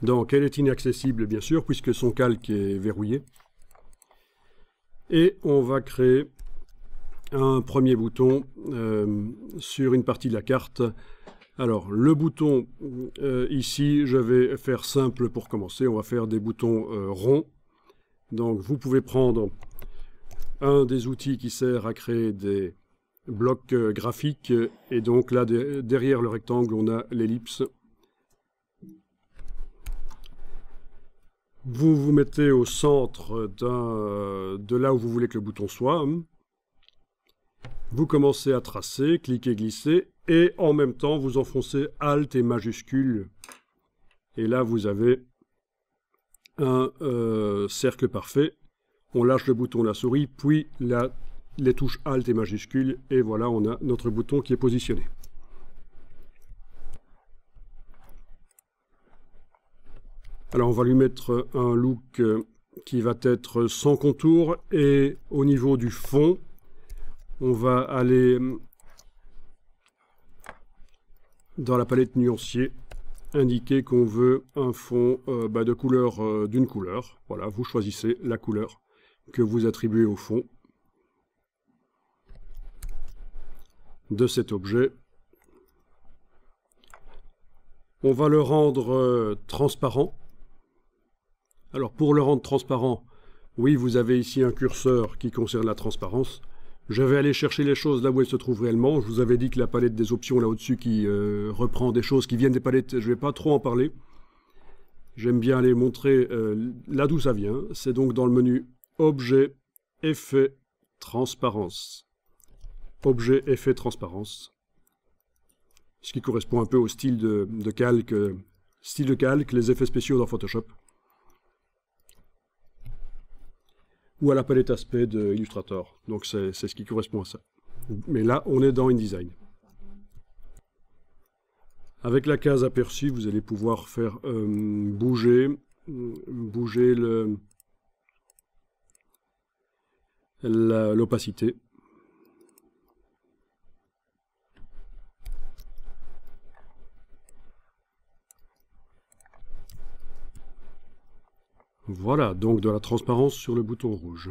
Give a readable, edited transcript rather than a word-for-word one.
Donc elle est inaccessible bien sûr puisque son calque est verrouillé. Et on va créer un premier bouton sur une partie de la carte. Alors le bouton ici, je vais faire simple pour commencer. On va faire des boutons ronds. Donc vous pouvez prendre un des outils qui sert à créer des blocs graphiques. Et donc là, derrière le rectangle, on a l'ellipse. Vous vous mettez au centre de là où vous voulez que le bouton soit. Vous commencez à tracer, cliquez, glisser, et en même temps, vous enfoncez Alt et majuscule. Et là, vous avez un cercle parfait. On lâche le bouton de la souris, puis les touches Alt et majuscule, et voilà, on a notre bouton qui est positionné. Alors on va lui mettre un look qui va être sans contour, et au niveau du fond, on va aller dans la palette nuancier, indiquer qu'on veut un fond de couleur d'une couleur. Voilà, vous choisissez la couleur que vous attribuez au fond de cet objet. On va le rendre transparent. Alors pour le rendre transparent, oui, vous avez ici un curseur qui concerne la transparence. Je vais aller chercher les choses là où elles se trouvent réellement. Je vous avais dit que la palette des options là au-dessus qui reprend des choses qui viennent des palettes, je ne vais pas trop en parler. J'aime bien aller montrer là d'où ça vient. C'est donc dans le menu Objet, Effet, Transparence. Objet, Effet, Transparence. Ce qui correspond un peu au style de calque. Style de calque, les effets spéciaux dans Photoshop. Ou à la palette aspect de Illustrator. Donc c'est ce qui correspond à ça. Mais là, on est dans InDesign. Avec la case aperçue, vous allez pouvoir faire bouger l'opacité. Voilà, donc de la transparence sur le bouton rouge.